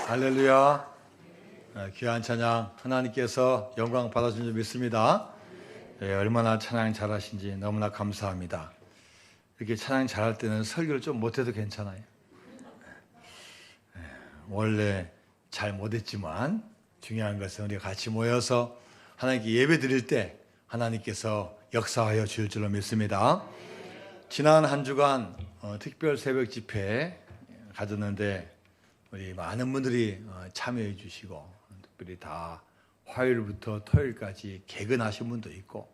할렐루야. 귀한 찬양 하나님께서 영광 받아준 줄 믿습니다. 얼마나 찬양 잘하신지 너무나 감사합니다. 이렇게 찬양 잘할 때는 설교를 좀 못해도 괜찮아요. 원래 잘 못했지만 중요한 것은 우리가 같이 모여서 하나님께 예배 드릴 때 하나님께서 역사하여 주실 줄로 믿습니다. 지난 한 주간 특별 새벽 집회 가졌는데 우리 많은 분들이 참여해 주시고, 특별히 다 화요일부터 토요일까지 개근하신 분도 있고,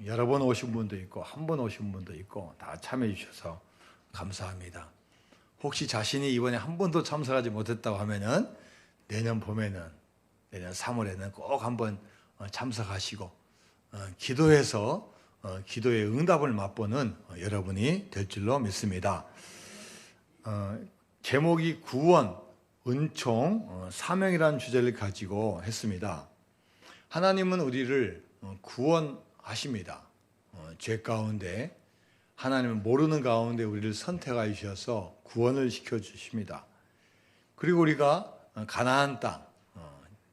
여러 번 오신 분도 있고, 한 번 오신 분도 있고, 다 참여해 주셔서 감사합니다. 혹시 자신이 이번에 한 번도 참석하지 못했다고 하면은 내년 봄에는, 내년 3월에는 꼭 한번 참석하시고 기도해서 기도의 응답을 맛보는 여러분이 될 줄로 믿습니다. 제목이 구원, 은총, 사명이라는 주제를 가지고 했습니다. 하나님은 우리를 구원하십니다. 죄 가운데, 하나님은 모르는 가운데 우리를 선택하여 주셔서 구원을 시켜주십니다. 그리고 우리가 가나안 땅,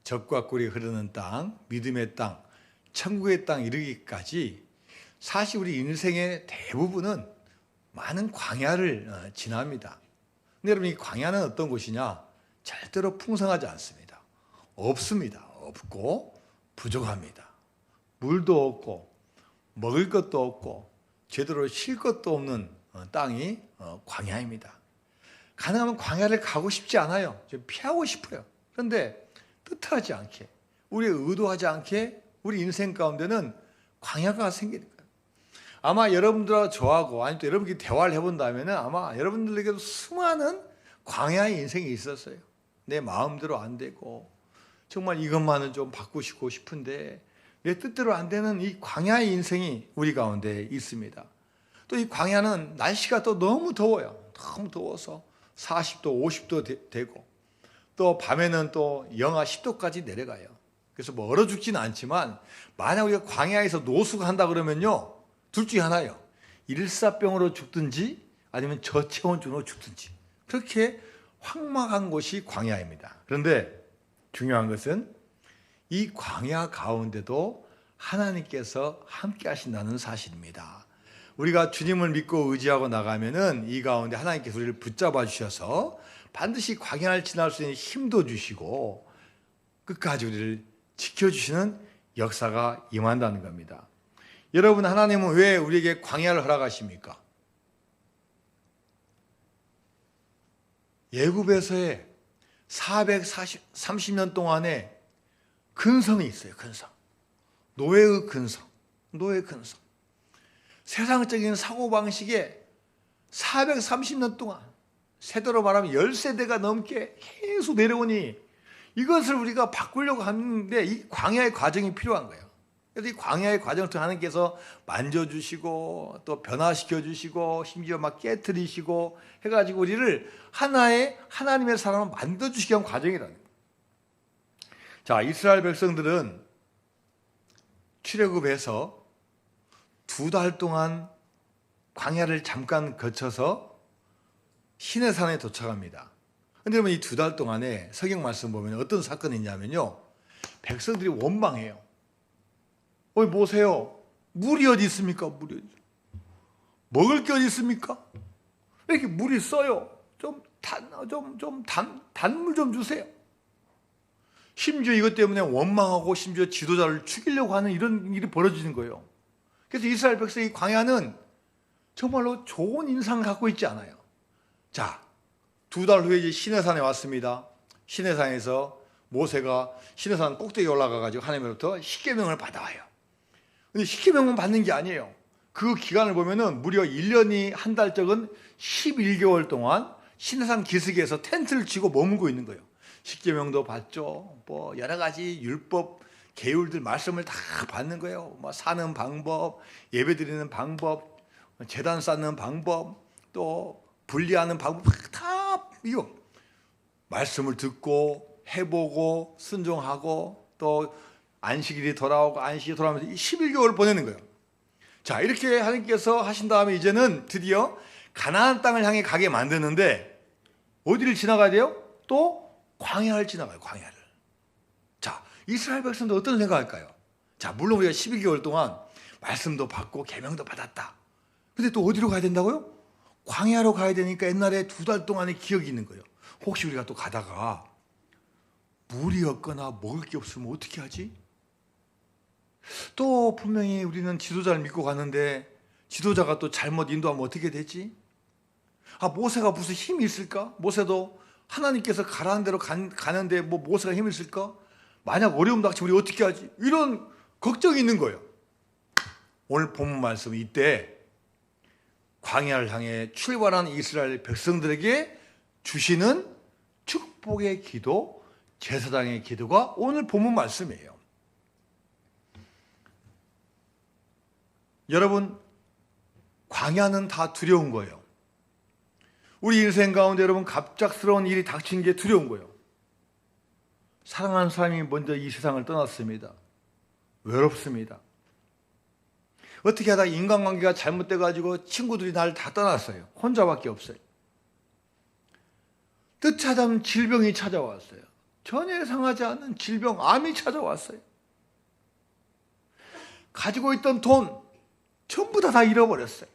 젖과 꿀이 흐르는 땅, 믿음의 땅, 천국의 땅 이르기까지 사실 우리 인생의 대부분은 많은 광야를 지납니다. 근데 여러분, 이 광야는 어떤 곳이냐? 절대로 풍성하지 않습니다. 없습니다. 없고 부족합니다. 물도 없고 먹을 것도 없고 제대로 쉴 것도 없는 땅이 광야입니다. 가능하면 광야를 가고 싶지 않아요. 좀 피하고 싶어요. 그런데 뜻하지 않게, 우리 의도하지 않게 우리 인생 가운데는 광야가 생기는 거예요. 아마 여러분들과 저하고, 아니 또 여러분께 대화를 해본다면 아마 여러분들에게도 수많은 광야의 인생이 있었어요. 내 마음대로 안 되고, 정말 이것만은 좀 바꾸시고 싶은데 내 뜻대로 안 되는 이 광야의 인생이 우리 가운데 있습니다. 또 이 광야는 날씨가 또 너무 더워요. 너무 더워서 40도, 50도 되고, 또 밤에는 또 영하 10도까지 내려가요. 그래서 뭐 얼어 죽지는 않지만 만약 우리가 광야에서 노숙을 한다 그러면요, 둘 중에 하나예요. 일사병으로 죽든지 아니면 저체온증으로 죽든지, 그렇게 황막한 곳이 광야입니다. 그런데 중요한 것은 이 광야 가운데도 하나님께서 함께 하신다는 사실입니다. 우리가 주님을 믿고 의지하고 나가면은 이 가운데 하나님께서 우리를 붙잡아 주셔서 반드시 광야를 지날 수 있는 힘도 주시고 끝까지 우리를 지켜주시는 역사가 임한다는 겁니다. 여러분, 하나님은 왜 우리에게 광야를 허락하십니까? 애굽에서의 430년 동안의 근성이 있어요. 근성. 노예의 근성. 노예의 근성. 세상적인 사고방식에 430년 동안, 세대로 말하면 10세대가 넘게 계속 내려오니 이것을 우리가 바꾸려고 하는데 이 광야의 과정이 필요한 거예요. 그래서 이 광야의 과정을 통해 하나님께서 만져주시고 또 변화시켜 주시고 심지어 막 깨트리시고 해가지고 우리를 하나의 하나님의 사람을 만들어주시기 위한 과정이라는 거예요. 자, 이스라엘 백성들은 출애굽해서 2달 동안 광야를 잠깐 거쳐서 시내산에 도착합니다. 그런데 여러분, 이 2달 동안에 성경 말씀 보면 어떤 사건이 있냐면요, 백성들이 원망해요. 보세요. 물이 어디 있습니까? 물이 어디? 먹을 게 어디 있습니까? 왜 이렇게 물이 써요? 단물 좀 주세요. 심지어 이것 때문에 원망하고 심지어 지도자를 죽이려고 하는 이런 일이 벌어지는 거예요. 그래서 이스라엘 백성이 광야는 정말로 좋은 인상을 갖고 있지 않아요. 자, 2달 후에 이제 시내산에 왔습니다. 시내산에서 모세가 시내산 꼭대기에 올라가가지고 하나님으로부터 십계명을 받아와요. 근데 십계명만 받는 게 아니에요. 그 기간을 보면은 무려 1년이 한 달 적은 11개월 동안 시내산 기슭에서 텐트를 치고 머물고 있는 거예요. 십계명도 받죠. 뭐 여러 가지 율법 계율들 말씀을 다 받는 거예요. 뭐 사는 방법, 예배드리는 방법, 제단 쌓는 방법, 또 분리하는 방법, 다 이거 말씀을 듣고 해보고 순종하고 또 안식일이 돌아오고 안식이 돌아오면서 11개월을 보내는 거예요. 자, 이렇게 하나님께서 하신 다음에 이제는 드디어 가나안 땅을 향해 가게 만드는데 어디를 지나가야 돼요? 또 광야를 지나가요. 광야를. 자, 이스라엘 백성들 어떤 생각할까요? 자, 물론 우리가 12개월 동안 말씀도 받고 계명도 받았다. 근데 또 어디로 가야 된다고요? 광야로 가야 되니까 옛날에 2달 동안의 기억이 있는 거예요. 혹시 우리가 또 가다가 물이 없거나 먹을 게 없으면 어떻게 하지? 또 분명히 우리는 지도자를 믿고 가는데 지도자가 또 잘못 인도하면 어떻게 되지? 모세가 무슨 힘이 있을까? 모세도 하나님께서 가라는 대로 가는데 뭐 모세가 힘이 있을까? 만약 어려움 닥치면 우리 어떻게 하지? 이런 걱정이 있는 거예요. 오늘 본문 말씀 이때 광야를 향해 출발한 이스라엘 백성들에게 주시는 축복의 기도, 제사장의 기도가 오늘 본문 말씀이에요. 여러분, 광야는 다 두려운 거예요. 우리 인생 가운데 여러분 갑작스러운 일이 닥친 게 두려운 거예요. 사랑하는 사람이 먼저 이 세상을 떠났습니다. 외롭습니다. 어떻게 하다 인간관계가 잘못돼가지고 친구들이 나를 다 떠났어요. 혼자밖에 없어요. 뜻하자면 질병이 찾아왔어요. 전혀 예상하지 않은 질병, 암이 찾아왔어요. 가지고 있던 돈 전부 다 잃어버렸어요.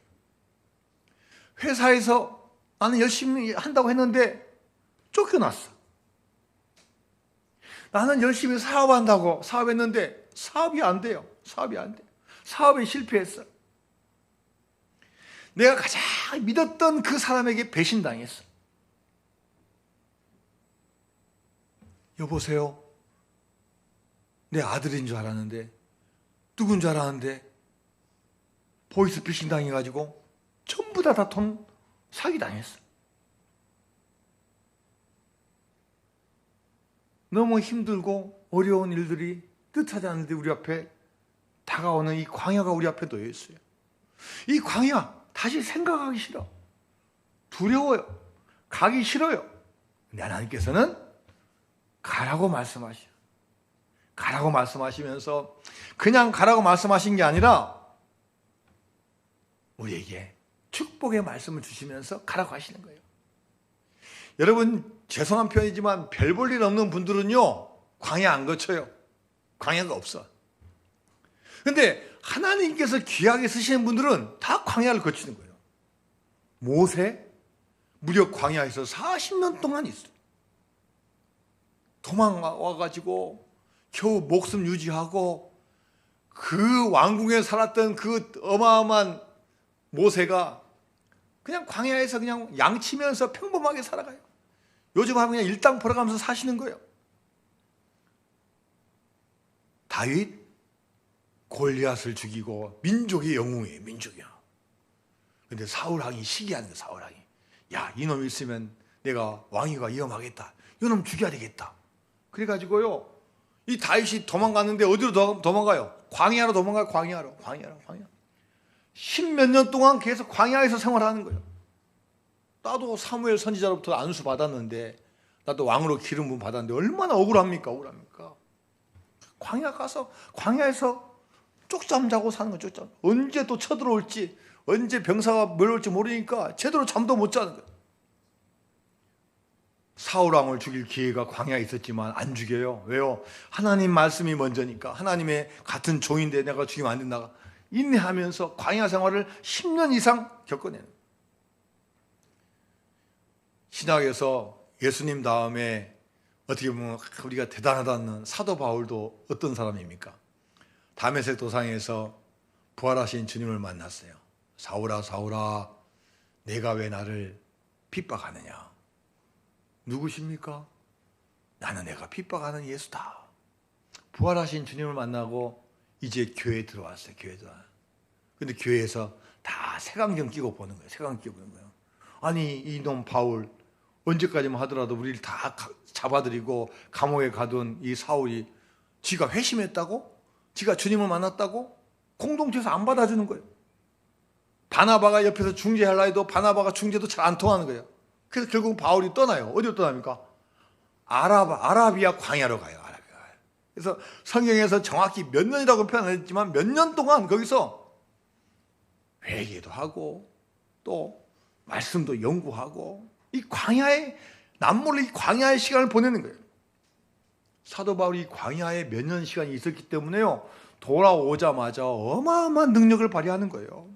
회사에서 나는 열심히 한다고 했는데 쫓겨났어. 나는 열심히 사업한다고 사업했는데 사업이 안 돼요. 사업이 안 돼. 사업에 실패했어. 내가 가장 믿었던 그 사람에게 배신당했어. 여보세요? 내 아들인 줄 알았는데 누군 줄 알았는데 보이스피싱 당해가지고 전부 다 돈 사기당했어. 너무 힘들고 어려운 일들이 뜻하지 않는데 우리 앞에 다가오는 이 광야가 우리 앞에 놓여 있어요. 이 광야 다시 생각하기 싫어. 두려워요. 가기 싫어요. 근데 하나님께서는 가라고 말씀하셔. 가라고 말씀하시면서 그냥 가라고 말씀하신 게 아니라 우리에게 축복의 말씀을 주시면서 가라고 하시는 거예요. 여러분, 죄송한 표현이지만 별 볼 일 없는 분들은요 광야 안 거쳐요. 광야가 없어. 근데 하나님께서 귀하게 쓰시는 분들은 다 광야를 거치는 거예요. 모세 무려 광야에서 40년 동안 있어요. 도망와가지고 겨우 목숨 유지하고 그 왕궁에 살았던 그 어마어마한 모세가 그냥 광야에서 그냥 양치면서 평범하게 살아가요. 요즘 하면 그냥 일당 벌어가면서 사시는 거예요. 다윗 골리앗을 죽이고 민족의 영웅이에요. 민족이야. 근데 사울왕이 시기하는 거예요. 사울왕이. 야, 이놈 있으면 내가 왕위가 위험하겠다. 이놈 죽여야 되겠다. 그래가지고요 이 다윗이 도망갔는데 어디로 도망가요? 광야로 도망가요. 광야로. 10몇 년 동안 계속 광야에서 생활하는 거예요. 나도 사무엘 선지자로부터 안수 받았는데 나도 왕으로 기름 부음 받았는데 얼마나 억울합니까? 광야 가서 광야에서 쪽잠 자고 사는 거죠. 쪽잠. 언제 또 쳐들어올지, 언제 병사가 몰려올지 모르니까 제대로 잠도 못 자는 거예요. 사울왕을 죽일 기회가 광야에 있었지만 안 죽여요. 왜요? 하나님 말씀이 먼저니까. 하나님의 같은 종인데 내가 죽이면 안 된다. 인내하면서 광야 생활을 10년 이상 겪어내는 거예요. 신학에서 예수님 다음에 어떻게 보면 우리가 대단하다는 사도 바울도 어떤 사람입니까? 다메섹 도상에서 부활하신 주님을 만났어요. 사울아 사울아 내가 왜 나를 핍박하느냐? 누구십니까? 나는 내가 핍박하는 예수다. 부활하신 주님을 만나고 이제 교회에 들어왔어요. 근데 교회에서 다 색안경 끼고 보는 거예요. 색안경 끼고 보는 거예요. 아니 이놈 바울 언제까지만 하더라도 우리를 다 잡아들이고 감옥에 가둔 이 사울이 지가 회심했다고? 지가 주님을 만났다고? 공동체에서 안 받아주는 거예요. 바나바가 옆에서 중재하려 해도 바나바가 중재도 잘 안 통하는 거예요. 그래서 결국 바울이 떠나요. 어디로 떠납니까? 아라비아 광야로 가요. 그래서 성경에서 정확히 몇 년이라고 표현했지만 몇 년 동안 거기서 회개도 하고 또 말씀도 연구하고 이 광야에 남몰래 이 광야의 시간을 보내는 거예요. 사도 바울이 광야에 몇 년 시간이 있었기 때문에요, 돌아오자마자 어마어마한 능력을 발휘하는 거예요.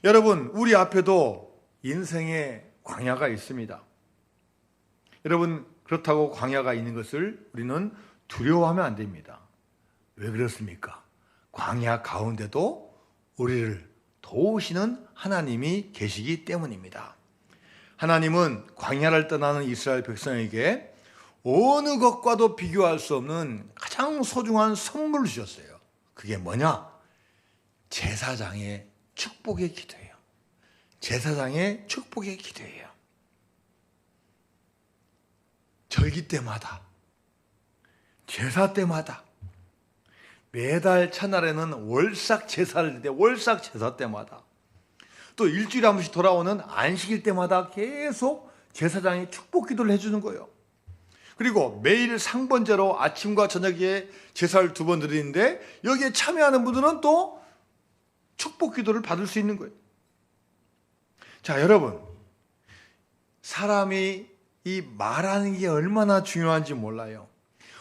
여러분, 우리 앞에도 인생의 광야가 있습니다. 여러분, 그렇다고 광야가 있는 것을 우리는 두려워하면 안 됩니다. 왜 그렇습니까? 광야 가운데도 우리를 도우시는 하나님이 계시기 때문입니다. 하나님은 광야를 떠나는 이스라엘 백성에게 어느 것과도 비교할 수 없는 가장 소중한 선물을 주셨어요. 그게 뭐냐? 제사장의 축복의 기도예요. 제사장의 축복의 기도예요. 절기 때마다, 제사 때마다, 매달 첫날에는 월삭 제사를 드릴 때 월삭 제사 때마다, 또 일주일에 한 번씩 돌아오는 안식일 때마다 계속 제사장이 축복 기도를 해주는 거예요. 그리고 매일 상번제로 아침과 저녁에 제사를 2번 드리는데 여기에 참여하는 분들은 또 축복 기도를 받을 수 있는 거예요. 자, 여러분, 사람이 이 말하는 게 얼마나 중요한지 몰라요.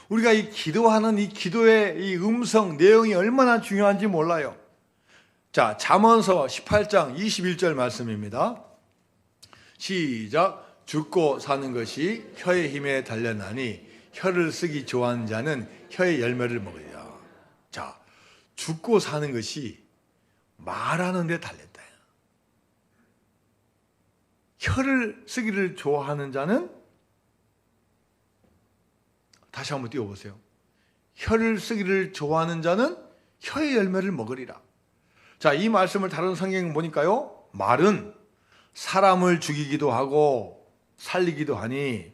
우리가 이 기도하는 이 기도의 이 음성 내용이 얼마나 중요한지 몰라요. 자, 잠언서 18장 21절 말씀입니다. 시작. 죽고 사는 것이 혀의 힘에 달렸나니 혀를 쓰기 좋아하는 자는 혀의 열매를 먹으리라. 자, 죽고 사는 것이 말하는 데 달렸다. 혀를 쓰기를 좋아하는 자는, 다시 한번 띄워보세요. 혀를 쓰기를 좋아하는 자는 혀의 열매를 먹으리라. 자, 이 말씀을 다른 성경 보니까요, 말은 사람을 죽이기도 하고 살리기도 하니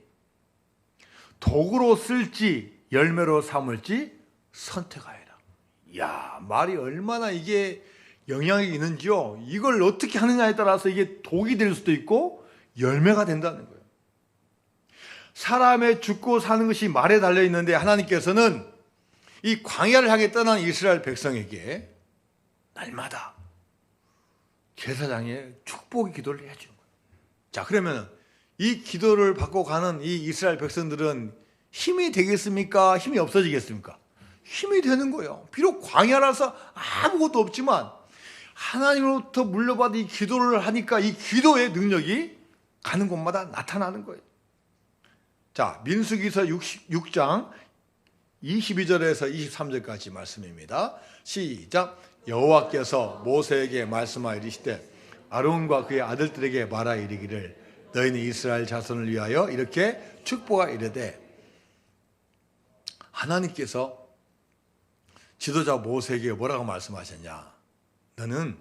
도구로 쓸지 열매로 삼을지 선택하여라. 이야, 말이 얼마나 이게 영향이 있는지요. 이걸 어떻게 하느냐에 따라서 이게 독이 될 수도 있고 열매가 된다는 거예요. 사람의 죽고 사는 것이 말에 달려 있는데 하나님께서는 이 광야를 향해 떠난 이스라엘 백성에게 날마다 제사장의 축복의 기도를 해주는 거예요. 자, 그러면 이 기도를 받고 가는 이 이스라엘 백성들은 힘이 되겠습니까? 힘이 없어지겠습니까? 힘이 되는 거예요. 비록 광야라서 아무것도 없지만 하나님으로부터 물려받은 이 기도를 하니까 이 기도의 능력이 가는 곳마다 나타나는 거예요. 자, 민수기서 6장 22절에서 23절까지 말씀입니다. 시작. 여호와께서 모세에게 말씀하여 이르시되 아론과 그의 아들들에게 말하 이르기를 너희는 이스라엘 자손을 위하여 이렇게 축복하 이르되, 하나님께서 지도자 모세에게 뭐라고 말씀하셨냐? 너는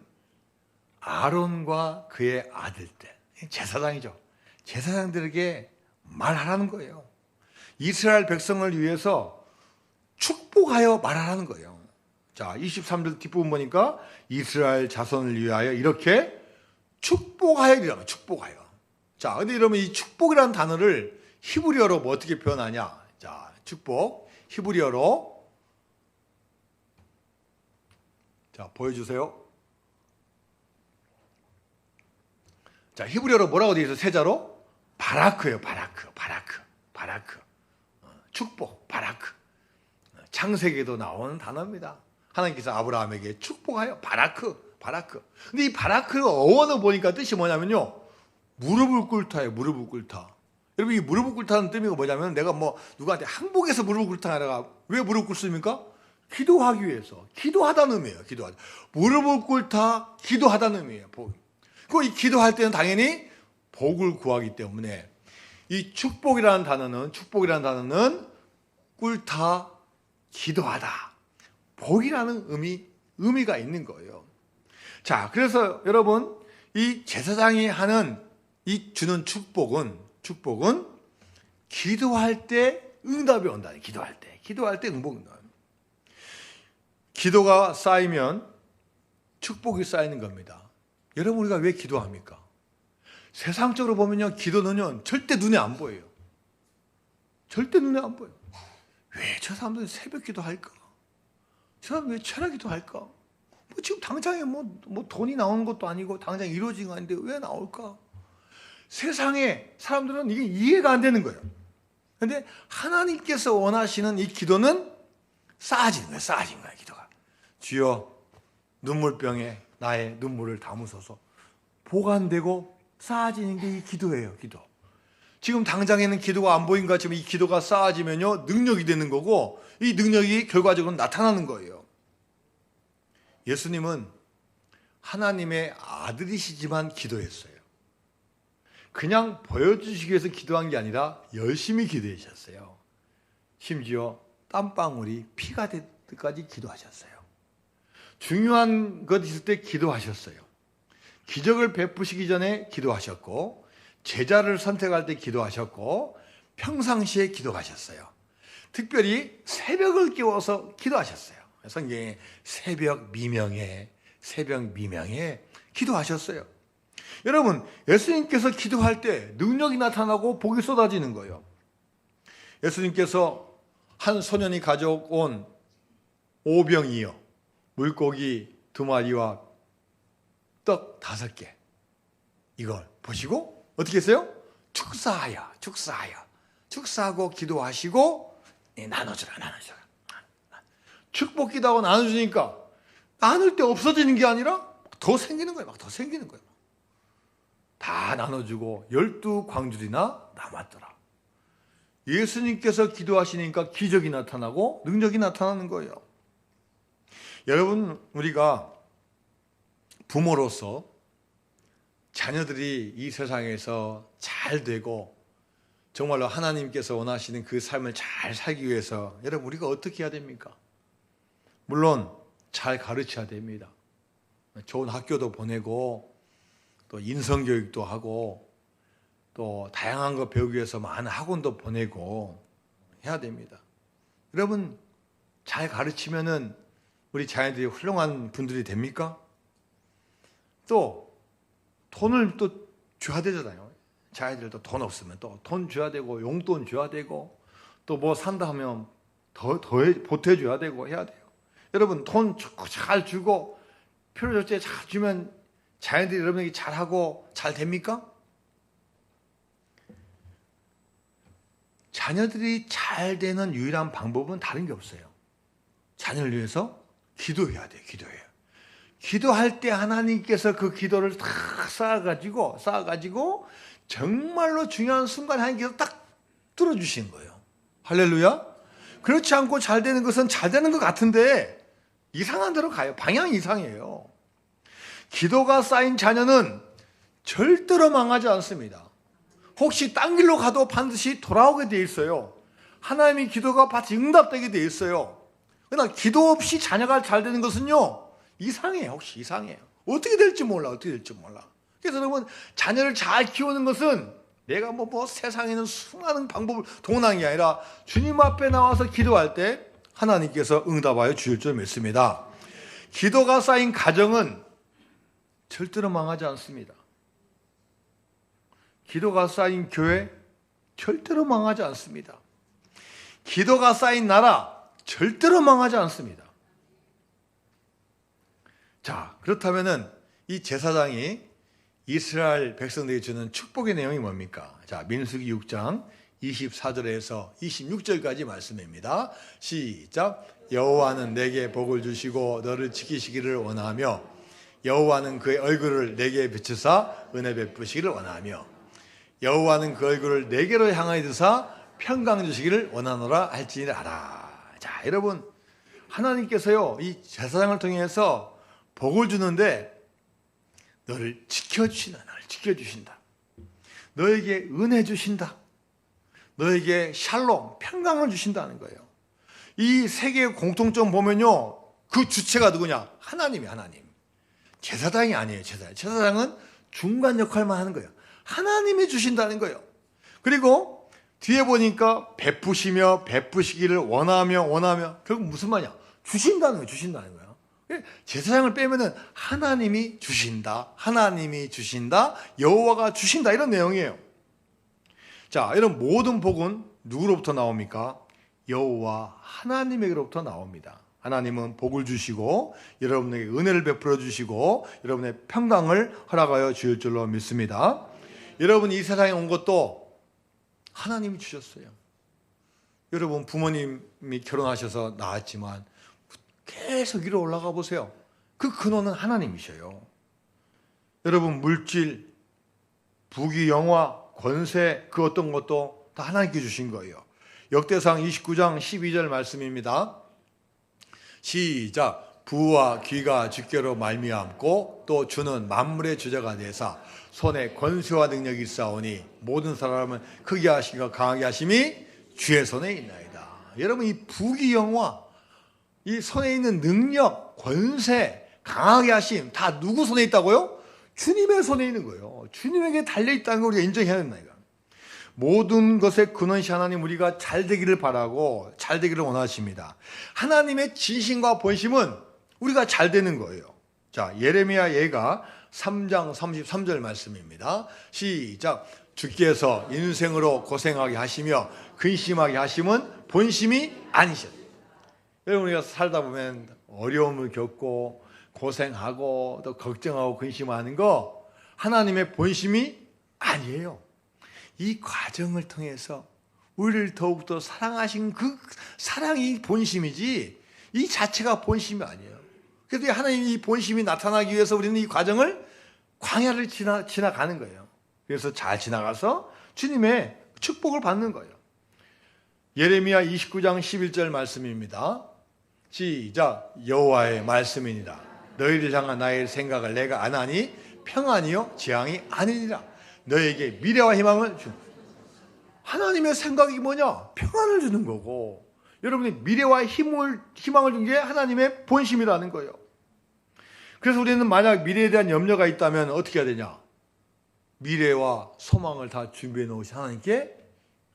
아론과 그의 아들들, 제사장이죠. 제사장들에게 말하라는 거예요. 이스라엘 백성을 위해서 축복하여 말하라는 거예요. 자, 23절 뒷부분 보니까 이스라엘 자손을 위하여 이렇게 축복하여 이라고, 축복하여. 자, 근데 이러면 이 축복이라는 단어를 히브리어로 뭐 어떻게 표현하냐? 자, 축복 히브리어로, 자, 보여주세요. 자, 히브리어로 뭐라고 되어 있어? 세자로 바라크예요. 바라크. 축복, 바라크. 창세기에도 나오는 단어입니다. 하나님께서 아브라함에게 축복하여 바라크. 근데 이 바라크 어원을 보니까 뜻이 뭐냐면요, 무릎을 꿇다예요. 무릎을 꿇다. 여러분, 이 무릎을 꿇다는 뜻이 뭐냐면, 내가 뭐 누구한테 항복해서 무릎을 꿇다 하다가 왜 무릎 꿇습니까? 기도하기 위해서. 기도하다는 의미예요. 기도하다. 무릎을 꿇다, 기도하다는 의미예요. 그 이 기도할 때는 당연히 복을 구하기 때문에 이 축복이라는 단어는 꿇다, 기도하다, 복이라는 의미가 있는 거예요. 자, 그래서 여러분, 이 제사장이 하는 이 주는 축복은 기도할 때 응답이 온다. 기도할 때 응복이 온다. 기도가 쌓이면 축복이 쌓이는 겁니다. 여러분, 우리가 왜 기도합니까? 세상적으로 보면요, 기도는요 절대 눈에 안 보여요. 절대 눈에 안 보여요. 왜 저 사람들은 새벽 기도할까? 저 사람 왜 철야 기도할까? 뭐 지금 당장에 뭐 돈이 나오는 것도 아니고 당장 이루어진 거 아닌데 왜 나올까? 세상에 사람들은 이게 이해가 안 되는 거예요. 그런데 하나님께서 원하시는 이 기도는 쌓아지는 거예요. 쌓아진 거예요, 기도가. 주여, 눈물병에 나의 눈물을 담으소서. 보관되고 쌓아지는 게 이 기도예요, 기도. 지금 당장에는 기도가 안 보인 것 같지만 이 기도가 쌓아지면요, 능력이 되는 거고, 이 능력이 결과적으로 나타나는 거예요. 예수님은 하나님의 아들이시지만 기도했어요. 그냥 보여주시기 위해서 기도한 게 아니라 열심히 기도하셨어요. 심지어 땀방울이 피가 될 때까지 기도하셨어요. 중요한 것 있을 때 기도하셨어요. 기적을 베푸시기 전에 기도하셨고, 제자를 선택할 때 기도하셨고, 평상시에 기도하셨어요. 특별히 새벽을 깨워서 기도하셨어요. 성경에 새벽 미명에 기도하셨어요. 여러분, 예수님께서 기도할 때 능력이 나타나고 복이 쏟아지는 거예요. 예수님께서 한 소년이 가져온 오병이어, 물고기 2마리와 떡 5개, 이걸 보시고 어떻게 했어요? 축사하고 기도하시고, 나눠주라. 축복 기도하고 나눠주니까 나눌 때 없어지는 게 아니라 더 생기는 거예요. 더 생기는 거예요. 다 나눠주고 12광줄이나 남았더라. 예수님께서 기도하시니까 기적이 나타나고 능력이 나타나는 거예요. 여러분, 우리가 부모로서 자녀들이 이 세상에서 잘 되고 정말로 하나님께서 원하시는 그 삶을 잘 살기 위해서 여러분, 우리가 어떻게 해야 됩니까? 물론 잘 가르쳐야 됩니다. 좋은 학교도 보내고 또 인성교육도 하고 또 다양한 거 배우기 위해서 많은 학원도 보내고 해야 됩니다. 여러분, 잘 가르치면은 우리 자녀들이 훌륭한 분들이 됩니까? 또 돈을 또 줘야 되잖아요. 자녀들도 돈 없으면 또 돈 줘야 되고 용돈 줘야 되고 또 뭐 산다 하면 더 보태줘야 되고 해야 돼요. 여러분, 돈 잘 주고 필요절제 잘 주면 자녀들이 여러분에게 잘하고 잘 됩니까? 자녀들이 잘 되는 유일한 방법은 다른 게 없어요. 자녀를 위해서 기도해야 돼요. 기도할 때 하나님께서 그 기도를 다 쌓아가지고 정말로 중요한 순간에 하나님께서 딱 뚫어주시는 거예요. 할렐루야. 그렇지 않고 잘 되는 것은 잘 되는 것 같은데 이상한 데로 가요. 방향이 이상해요. 기도가 쌓인 자녀는 절대로 망하지 않습니다. 혹시 딴 길로 가도 반드시 돌아오게 돼 있어요. 하나님의 기도가 반드시 응답되게 돼 있어요. 그러나 기도 없이 자녀가 잘 되는 것은요, 이상해요. 혹시 이상해요. 어떻게 될지 몰라. 그래서 여러분, 자녀를 잘 키우는 것은 내가 뭐 세상에는 수많은 방법을 동원하는 게 아니라 주님 앞에 나와서 기도할 때 하나님께서 응답하여 주실 줄 믿습니다. 기도가 쌓인 가정은 절대로 망하지 않습니다. 기도가 쌓인 교회 절대로 망하지 않습니다. 기도가 쌓인 나라 절대로 망하지 않습니다. 자, 그렇다면은 이 제사장이 이스라엘 백성들에게 주는 축복의 내용이 뭡니까? 자, 민수기 6장 24절에서 26절까지 말씀입니다. 시작. 여호와는 내게 복을 주시고 너를 지키시기를 원하며 여호와는 그의 얼굴을 내게 비추사 은혜 베푸시기를 원하며 여호와는 그 얼굴을 내게로 향하여 드사 평강 주시기를 원하노라 할지니라. 자, 여러분, 하나님께서요, 이 제사장을 통해서 복을 주는데 너를 지켜주신다. 너에게 은혜 주신다. 너에게 샬롬, 평강을 주신다는 거예요. 이 세 개의 공통점 보면요, 그 주체가 누구냐? 하나님. 제사장이 아니에요. 제사장은 중간 역할만 하는 거예요. 하나님이 주신다는 거예요. 그리고 뒤에 보니까 베푸시며 베푸시기를 원하며 결국 무슨 말이야? 주신다는 거예요. 제사장을 빼면은 하나님이 주신다, 여호와가 주신다, 이런 내용이에요. 자, 이런 모든 복은 누구로부터 나옵니까? 여호와 하나님에게로부터 나옵니다. 하나님은 복을 주시고 여러분에게 은혜를 베풀어 주시고 여러분의 평강을 허락하여 주실 줄로 믿습니다. 여러분 이 세상에 온 것도 하나님이 주셨어요. 여러분 부모님이 결혼하셔서 낳았지만 계속 위로 올라가 보세요. 그 근원은 하나님이셔요. 여러분 물질, 부귀, 영화, 권세 그 어떤 것도 다 하나님께 주신 거예요. 역대상 29장 12절 말씀입니다. 시작. 부와 귀가 주께로 말미암고 또 주는 만물의 주자가 되사 손에 권세와 능력이 있사오니 모든 사람은 크게 하시고 강하게 하심이 주의 손에 있나이다. 여러분 이 부귀 영화, 이 손에 있는 능력, 권세, 강하게 하심 다 누구 손에 있다고요? 주님의 손에 있는 거예요. 주님에게 달려있다는 걸 우리가 인정해야 된다. 모든 것의 근원이신 하나님 우리가 잘 되기를 바라고 잘 되기를 원하십니다. 하나님의 진심과 본심은 우리가 잘 되는 거예요. 자, 예레미야 예가 3장 33절 말씀입니다. 시작. 주께서 인생으로 고생하게 하시며 근심하게 하심은 본심이 아니셨다. 여러분 우리가 살다 보면 어려움을 겪고 고생하고 또 걱정하고 근심하는 거 하나님의 본심이 아니에요. 이 과정을 통해서 우리를 더욱더 사랑하신 그 사랑이 본심이지 이 자체가 본심이 아니에요. 그래서 하나님이 이 본심이 나타나기 위해서 우리는 이 과정을 광야를 지나가는 거예요. 그래서 잘 지나가서 주님의 축복을 받는 거예요. 예레미야 29장 11절 말씀입니다. 시작. 여호와의 말씀이니라. 너희를 향한 나의 생각을 내가 안 하니 평안이요 재앙이 아니니라. 너에게 미래와 희망을 주. 하나님의 생각이 뭐냐? 평안을 주는 거고 여러분이 미래와 희망을 준 게 하나님의 본심이라는 거예요. 그래서 우리는 만약 미래에 대한 염려가 있다면 어떻게 해야 되냐? 미래와 소망을 다 준비해 놓으신 하나님께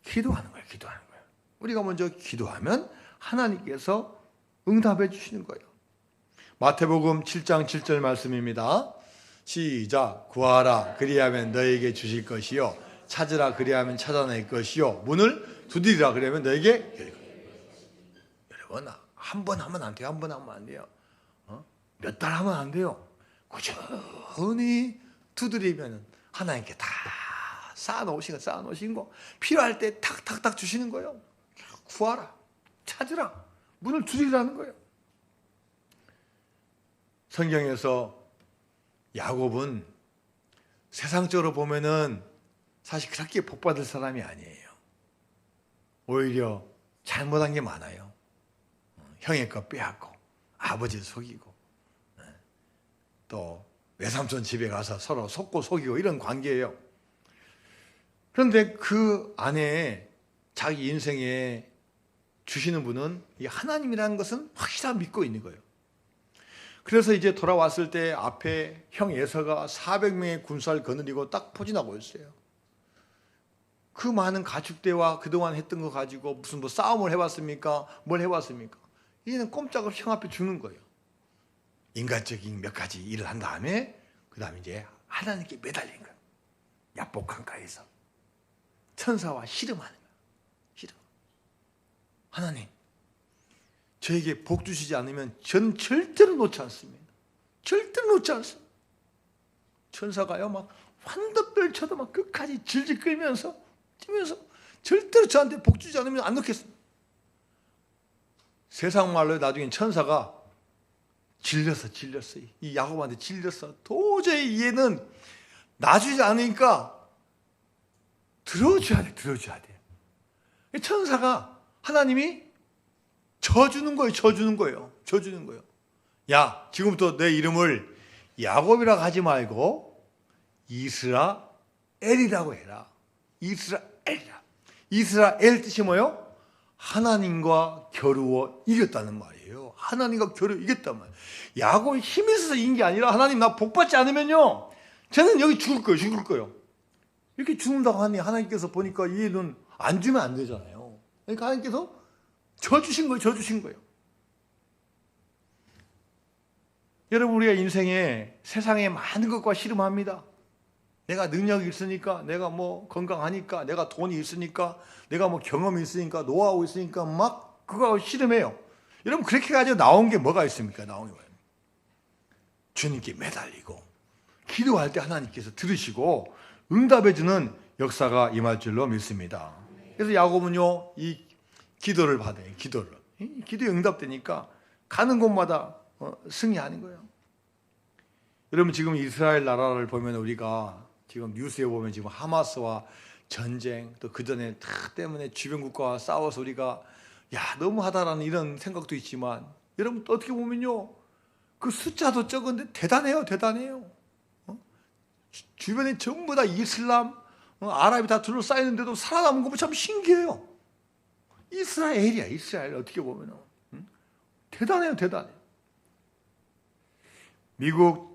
기도하는 거예요. 기도하는 거예요. 우리가 먼저 기도하면 하나님께서 응답해 주시는 거예요. 마태복음 7장 7절 말씀입니다. 시작. 구하라 그리하면 너에게 주실 것이요 찾으라 그리하면 찾아낼 것이요 문을 두드리라 그러면 너에게 열릴 것이요. 여러분 한 번 하면 안 돼요. 한 번 하면 안 돼요. 몇 달 하면 안 돼요. 꾸준히 두드리면 하나님께 다 쌓아놓으신 거 필요할 때 탁탁탁 주시는 거예요. 구하라 찾으라 문을 두드리라는 거예요. 성경에서 야곱은 세상적으로 보면은 사실 그렇게 복받을 사람이 아니에요. 오히려 잘못한 게 많아요. 형의 거 빼앗고 아버지를 속이고 또 외삼촌 집에 가서 서로 속고 속이고 이런 관계예요. 그런데 그 안에 자기 인생에 주시는 분은 이 하나님이라는 것은 확실하게 믿고 있는 거예요. 그래서 이제 돌아왔을 때 앞에 형 에서가 400명의 군사를 거느리고 딱 포진하고 있어요. 그 많은 가축대와 그동안 했던 거 가지고 무슨 뭐 싸움을 해봤습니까? 뭘 해봤습니까? 얘는 꼼짝없이 형 앞에 죽는 거예요. 인간적인 몇 가지 일을 한 다음에 그 다음에 이제 하나님께 매달린 거예요. 야복강가에서 천사와 씨름하는 거예요. 씨름. 하나님 저에게 복 주시지 않으면 전 절대로 놓지 않습니다. 절대로 놓지 않습니다. 천사가요 막 환더별 쳐도 막 끝까지 질질 끌면서 뛰면서 절대로 저한테 복 주지 않으면 안 놓겠습니다. 세상 말로 나중에 천사가 질렸어. 이 야곱한테 질렸어. 도저히 얘는 놔주지 않으니까 들어줘야 돼. 천사가 하나님이 져주는 거예요. 야, 지금부터 내 이름을 야곱이라고 하지 말고 이스라엘이라고 해라. 이스라엘 뜻이 뭐예요? 하나님과 겨루어 이겼다는 말이에요. 하나님과 겨루어 이겼단 말이에요. 야곱이 힘이 있어서 이긴 게 아니라 하나님 나 복받지 않으면요 저는 여기 죽을 거예요. 이렇게 죽는다고 하니 하나님께서 보니까 얘는 안 주면 안 되잖아요. 그러니까 하나님께서 져주신 거예요. 여러분 우리가 인생에 세상에 많은 것과 씨름합니다. 내가 능력이 있으니까, 내가 뭐 건강하니까, 내가 돈이 있으니까, 내가 뭐 경험이 있으니까, 노하우 있으니까 막 그거하고 씨름해요. 여러분 그렇게 가지고 나온 게 뭐가 있습니까? 나온 게 뭐예요? 주님께 매달리고 기도할 때 하나님께서 들으시고 응답해주는 역사가 임할 줄로 믿습니다. 그래서 야곱은요, 이 기도를 받아요. 기도를. 이 기도에 응답되니까 가는 곳마다 승리하는 거예요. 여러분, 지금 이스라엘 나라를 보면 우리가 지금 뉴스에 보면 지금 하마스와 전쟁, 또 그 전에 때문에 주변 국가와 싸워서 우리가 너무하다라는 이런 생각도 있지만, 여러분 또 어떻게 보면요, 그 숫자도 적은데 대단해요. 주변에 전부 다 이슬람, 아랍이 다 둘러싸이는데도 살아남은 거 보면 참 신기해요. 이스라엘이야, 이스라엘. 어떻게 보면 대단해요. 미국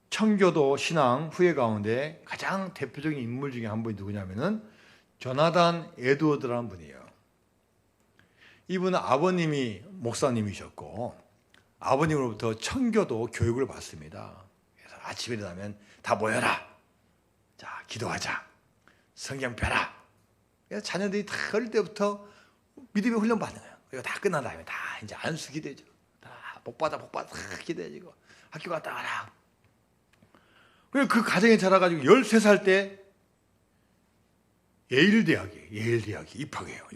청교도 신앙 후예 가운데 가장 대표적인 인물 중에 한 분이 누구냐면은 조나단 에드워드라는 분이에요. 이분은 아버님이 목사님이셨고 아버님으로부터 청교도 교육을 받습니다. 그래서 아침에 일어나면 다 모여라. 자, 기도하자. 성경 펴라. 그래서 자녀들이 다 어릴 때부터 믿음의 훈련 받는 거예요. 그리고 다 끝난 다음에 다 이제 안수 기도해줘. 다 복받아 다 기도해주고 학교 갔다 와라. 그리고 그 가정에 자라가지고 13살 때 예일대학에 입학해요.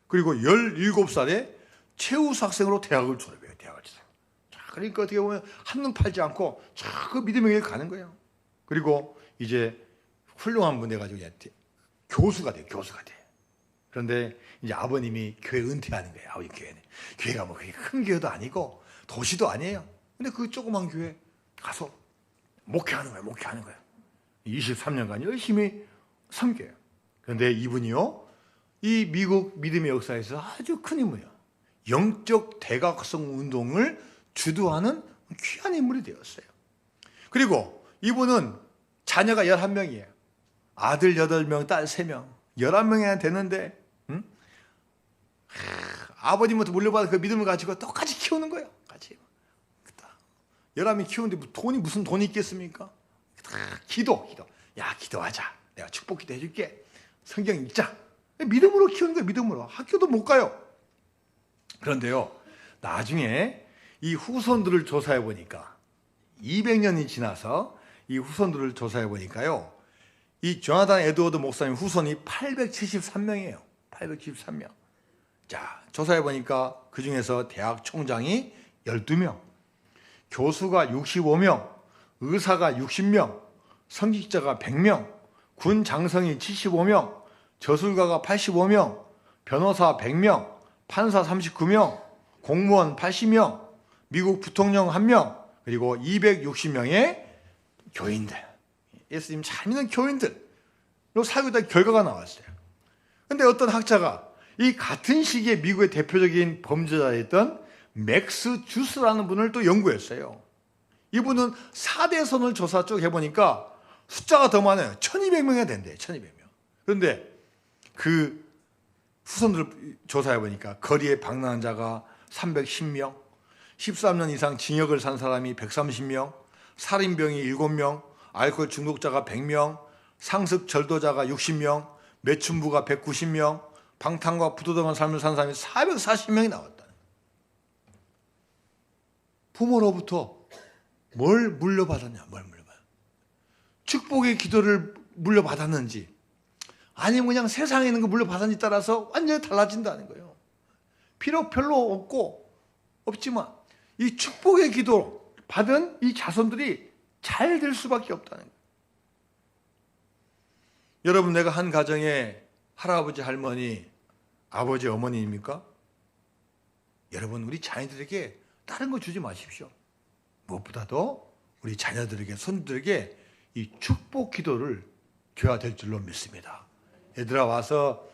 그리고 17살에 최우수 학생으로 대학을 졸업해요. 자, 그러니까 어떻게 보면 한눈 팔지 않고 그 믿음의 길 가는 거예요. 그리고 이제 훌륭한 분 돼가지고 교수가 돼. 그런데 이제 아버님이 교회 은퇴하는 거예요. 아버지 교회는. 교회가 뭐 그렇게 큰 교회도 아니고 도시도 아니에요. 근데 그 조그만 교회 가서 목회하는 거예요. 23년간 열심히 섬겨요. 그런데 이분이요, 이 미국 믿음의 역사에서 아주 큰 인물이에요. 영적 대각성 운동을 주도하는 귀한 인물이 되었어요. 그리고 이분은 자녀가 11명이에요. 아들 8명, 딸 3명. 11명이나 되는데 아버님부터 물려받은 그 믿음을 가지고 똑같이 키우는 거예요. 같이. 11명 키우는데 돈이 무슨 돈이 있겠습니까? 기도. 야, 기도하자. 내가 축복 기도 해줄게. 성경 읽자. 믿음으로 키우는 거예요. 믿음으로. 학교도 못 가요. 그런데요, 나중에 이 후손들을 조사해 보니까 200년이 지나서 이 후손들을 조사해 보니까요, 이 조나단 에드워드 목사님 후손이 873명이에요. 873명. 자, 조사해 보니까 그 중에서 대학 총장이 12명, 교수가 65명, 의사가 60명, 성직자가 100명, 군 장성이 75명, 저술가가 85명, 변호사 100명, 판사 39명, 공무원 80명, 미국 부통령 1명, 그리고 260명의 교인들, 예수님 잘 믿는 교인들로 살고 있다 결과가 나왔어요. 그런데 어떤 학자가 이 같은 시기에 미국의 대표적인 범죄자였던 맥스 주스라는 분을 또 연구했어요. 이분은 4대선을 조사 쭉 해보니까 숫자가 더 많아요. 1200명이 된대요. 1200명. 그런데 그 후손들을 조사해보니까 거리에 방랑한 자가 310명, 13년 이상 징역을 산 사람이 130명, 살인병이 7명, 알코올 중독자가 100명, 상습 절도자가 60명, 매춘부가 190명, 방탕과 부도덕한 삶을 산 사람이 440명이 나왔다. 부모로부터 뭘 물려받았냐? 축복의 기도를 물려받았는지 아니면 그냥 세상에 있는 거 물려받았는지 따라서 완전히 달라진다는 거예요. 비록 별로 없지만 이 축복의 기도 받은 이 자손들이 잘 될 수밖에 없다는 거예요. 여러분, 내가 한 가정에 할아버지, 할머니, 아버지, 어머니입니까? 여러분, 우리 자녀들에게 다른 거 주지 마십시오. 무엇보다도 우리 자녀들에게, 손들에게 이 축복 기도를 줘야 될 줄로 믿습니다. 얘들아, 와서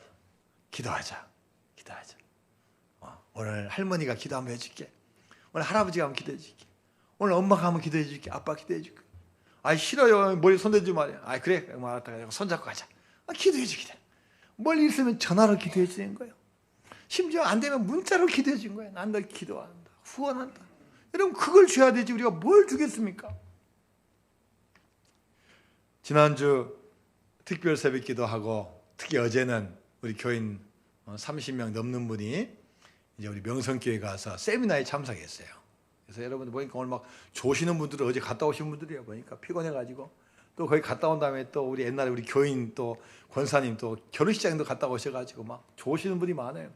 기도하자. 오늘 할머니가 기도 한번 해줄게. 오늘 할아버지가 한번 기도해 줄게. 오늘 엄마가 한번 기도해 줄게. 아빠 기도해 줄게. 싫어요. 머리 손대지 말이야. 그래. 알았다. 손잡고 가자. 기도해 주게. 멀리 있으면 전화로 기도해 주는 거예요. 심지어 안 되면 문자로 기도해 주는 거예요. 난 널 기도한다. 후원한다. 여러분, 그걸 줘야 되지 우리가 뭘 주겠습니까? 지난주 특별 새벽 기도하고 특히 어제는 우리 교인 30명 넘는 분이 이제 우리 명성교회 가서 세미나에 참석했어요. 그래서 여러분들 보니까 오늘 막 조시는 분들은 어제 갔다 오신 분들이에요. 보니까 피곤해가지고 또 거기 갔다 온 다음에 또 우리 옛날에 우리 교인 또 권사님 또 결혼식장도 갔다 오셔가지고 막 좋으시는 분이 많아요.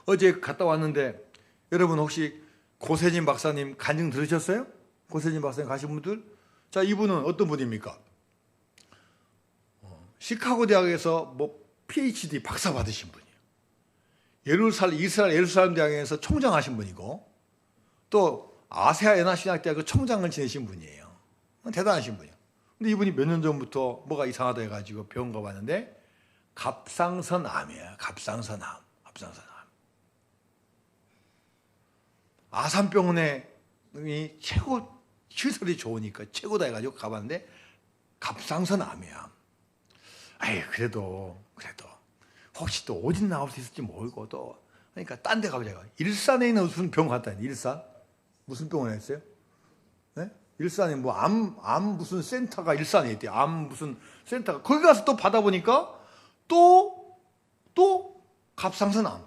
어제 갔다 왔는데 여러분 혹시 고세진 박사님 간증 들으셨어요? 고세진 박사님 가신 분들? 자, 이분은 어떤 분입니까? 시카고 대학에서 뭐 PhD 박사 받으신 분이에요. 이스라엘 예루살렘 대학에서 총장하신 분이고 또 아세아 연합신학대학교 총장을 지내신 분이에요. 대단하신 분이에요. 근데 이분이 몇 년 전부터 뭐가 이상하다 해가지고 병원 가봤는데 갑상선암이에요. 갑상선암. 아산병원에 최고 시설이 좋으니까 최고다 해가지고 가봤는데 갑상선암이야. 아이 그래도 혹시 또 오진 나올 수 있을지 모르고 또 그러니까 딴 데 가보자. 일산에 있는 무슨 병원 갔다 왔니? 일산? 무슨 병원에 했어요? 네? 일산에 뭐 암 무슨 센터가 일산에 있대요. 암 무슨 센터가 거기 가서 또 받아보니까 또 갑상선암.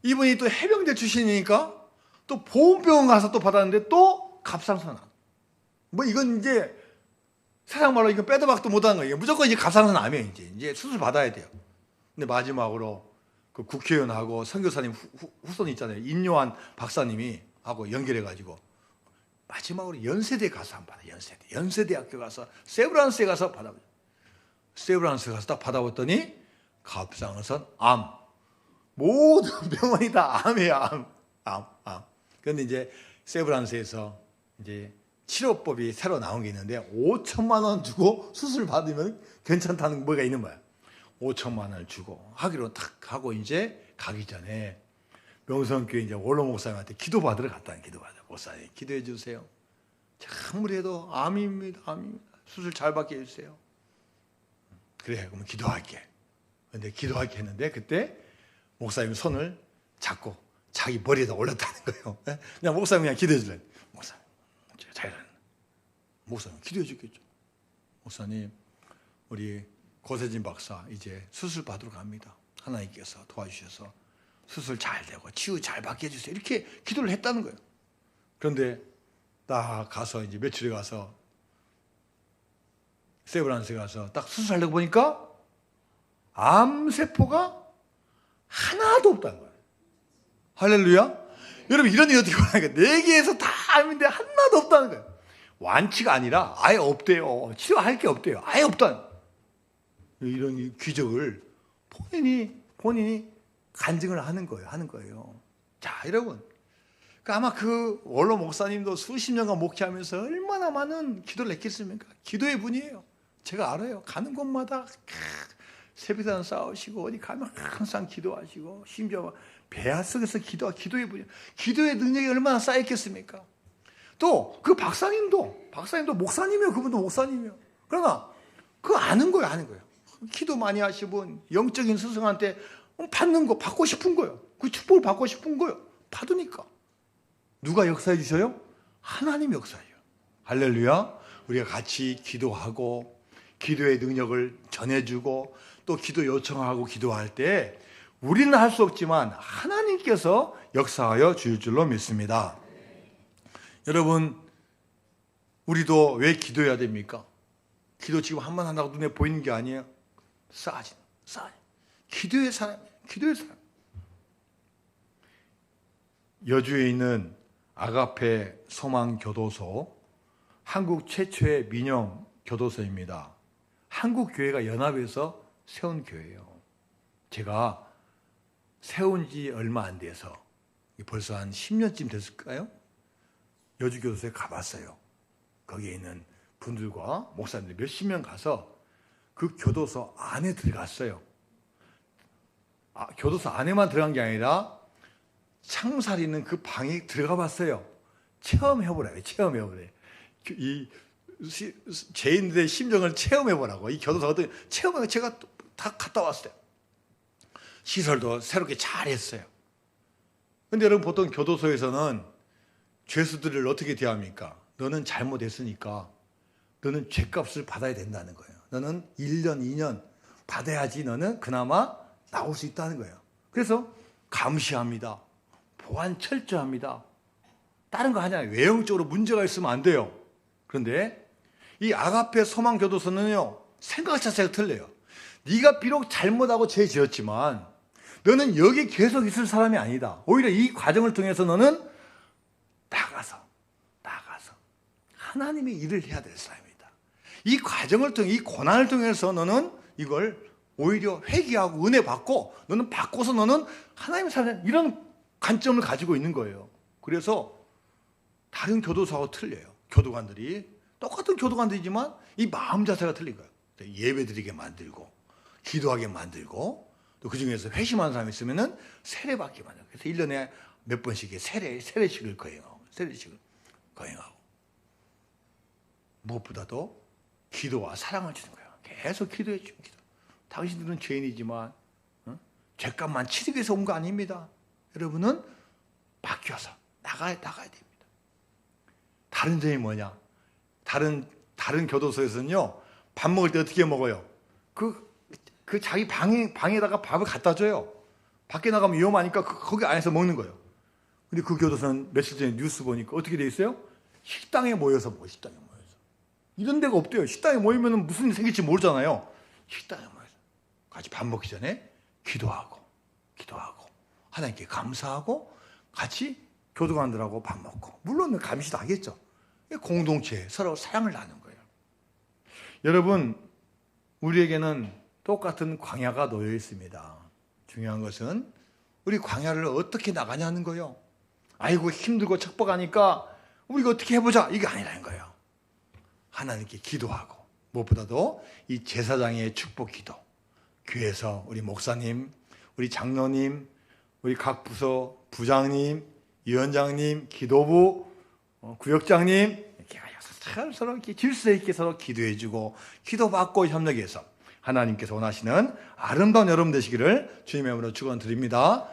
이분이 또 해병대 출신이니까 또 보훈병원 가서 또 받았는데 또 갑상선암. 뭐 이건 이제 세상 말로 이거 빼도 박도 못하는 거예요. 무조건 이제 갑상선암이에요. 이제 수술 받아야 돼요. 근데 마지막으로 그 국회의원하고 선교사님 후손 있잖아요. 인요한 박사님이 하고 연결해가지고 마지막으로 연세대 가서 한번 받아. 연세대학교 가서 세브란스에 가서 받아보죠. 세브란스에 가서 딱 받아봤더니 갑상선암. 모든 병원이 다 암이에요. 암. 그런데 이제 세브란스에서 이제 치료법이 새로 나온 게 있는데 5천만 원 주고 수술 받으면 괜찮다는 뭐가 있는 거야. 5천만 원을 주고 하기로 탁 하고 이제 가기 전에 명성교회 이제 원로 목사님한테 기도 받으러 갔다. 목사님 기도해 주세요. 아무래도 암입니다. 수술 잘 받게 해주세요. 그래 그러면 기도할게. 근데 기도할게 했는데 그때 목사님 손을 잡고 자기 머리에다 올렸다는 거예요. 그냥 목사님 그냥 기도해 줄래. 목사님 기도해 주겠죠. 목사님 우리 고세진 박사 이제 수술 받으러 갑니다. 하나님께서 도와주셔서 수술 잘 되고 치유 잘 받게 해주세요. 이렇게 기도를 했다는 거예요. 그런데 딱 가서 이제 며칠에 가서 세브란스에 가서 딱 수술하려고 보니까 암세포가 하나도 없다는 거예요. 할렐루야. 여러분 이런 일이 어떻게 보니까 4개에서 다 암인데 하나도 없다는 거예요. 완치가 아니라 아예 없대요. 치료할 게 없대요. 아예 없다는 거예요. 이런 기적을 본인이 간증을 하는 거예요. 자, 여러분. 그러니까 아마 그 원로 목사님도 수십 년간 목회하면서 얼마나 많은 기도를 했겠습니까? 기도의 분이에요. 제가 알아요. 가는 곳마다 새벽에 싸우시고 어디 가면 항상 기도하시고 심지어 배아 속에서 기도의 분이에요. 기도의 능력이 얼마나 쌓였겠습니까? 또 그 박사님도 목사님이에요. 그분도 목사님이에요. 그러나 그거 아는 거예요. 기도 많이 하신 분, 영적인 스승한테 받고 싶은 거예요. 그 축복을 받고 싶은 거예요. 받으니까. 누가 역사해 주셔요? 하나님 역사해요. 할렐루야. 우리가 같이 기도하고 기도의 능력을 전해주고 또 기도 요청하고 기도할 때 우리는 할 수 없지만 하나님께서 역사하여 주실 줄로 믿습니다. 여러분 우리도 왜 기도해야 됩니까? 기도 지금 한 번 한다고 눈에 보이는 게 아니에요. 쌓아진. 기도의 사람이에요. 여주에 있는 아가페 소망교도소, 한국 최초의 민영 교도소입니다. 한국 교회가 연합해서 세운 교회예요. 제가 세운 지 얼마 안 돼서 벌써 한 10년쯤 됐을까요? 여주교도소에 가봤어요. 거기에 있는 분들과 목사님들 몇십 명 가서 그 교도소 안에 들어갔어요. 교도소 안에만 들어간 게 아니라 창살 있는 그 방에 들어가 봤어요. 체험해보라고요. 이 죄인들의 심정을 체험해보라고. 이 교도소 어떤 체험을 제가 다 갔다 왔어요. 시설도 새롭게 잘 했어요. 근데 여러분 보통 교도소에서는 죄수들을 어떻게 대합니까? 너는 잘못했으니까 너는 죄값을 받아야 된다는 거예요. 너는 1년, 2년 받아야지 너는 그나마 나올 수 있다는 거예요. 그래서 감시합니다. 보안 철저합니다. 다른 거 하잖아요. 외형적으로 문제가 있으면 안 돼요. 그런데 이 아가페 소망 교도소는요, 생각 자체가 틀려요. 네가 비록 잘못하고 죄 지었지만 너는 여기 계속 있을 사람이 아니다. 오히려 이 과정을 통해서 너는 나가서 하나님의 일을 해야 될 사람이다. 이 과정을 통해, 이 고난을 통해서 너는 이걸 오히려 회개하고 은혜 받고 너는 바꿔서 너는 하나님의 사람, 이런 관점을 가지고 있는 거예요. 그래서 다른 교도소하고 틀려요. 교도관들이 똑같은 교도관들이지만 이 마음 자세가 틀린 거예요. 예배 드리게 만들고 기도하게 만들고 또 그 중에서 회심하는 사람이 있으면은 세례받게 만들고, 그래서 1년에 몇 번씩 세례식을 거행하고 무엇보다도 기도와 사랑을 주는 거예요. 계속 기도해 줍니다. 당신들은 죄인이지만 죄값만 치르기 위해서 온 거 아닙니다. 여러분은 바뀌어서 나가야 됩니다. 다른 점이 뭐냐? 다른 교도소에서는요, 밥 먹을 때 어떻게 먹어요? 그 자기 방에다가 밥을 갖다 줘요. 밖에 나가면 위험하니까 거기 안에서 먹는 거예요. 근데 그 교도소는 며칠 전에 뉴스 보니까 어떻게 돼 있어요? 식당에 모여서 먹어요. 식당에 모여서. 이런 데가 없대요. 식당에 모이면 무슨 일이 생길지 모르잖아요. 식당에 모여서 같이 밥 먹기 전에 기도하고 하나님께 감사하고 같이 교도관들하고 밥 먹고, 물론 감시도 하겠죠. 공동체, 서로 사랑을 나누는 거예요. 여러분, 우리에게는 똑같은 광야가 놓여 있습니다. 중요한 것은 우리 광야를 어떻게 나가냐는 거예요. 아이고 힘들고 척박하니까 우리가 어떻게 해보자, 이게 아니라는 거예요. 하나님께 기도하고, 무엇보다도 이 제사장의 축복 기도, 교회에서 우리 목사님, 우리 장로님, 우리 각 부서 부장님, 위원장님, 기도부, 구역장님, 이렇게 서로 이렇게 질서 있게 서로 기도해주고 기도받고 협력해서 하나님께서 원하시는 아름다운 여러분 되시기를 주님의 이름으로 축원드립니다.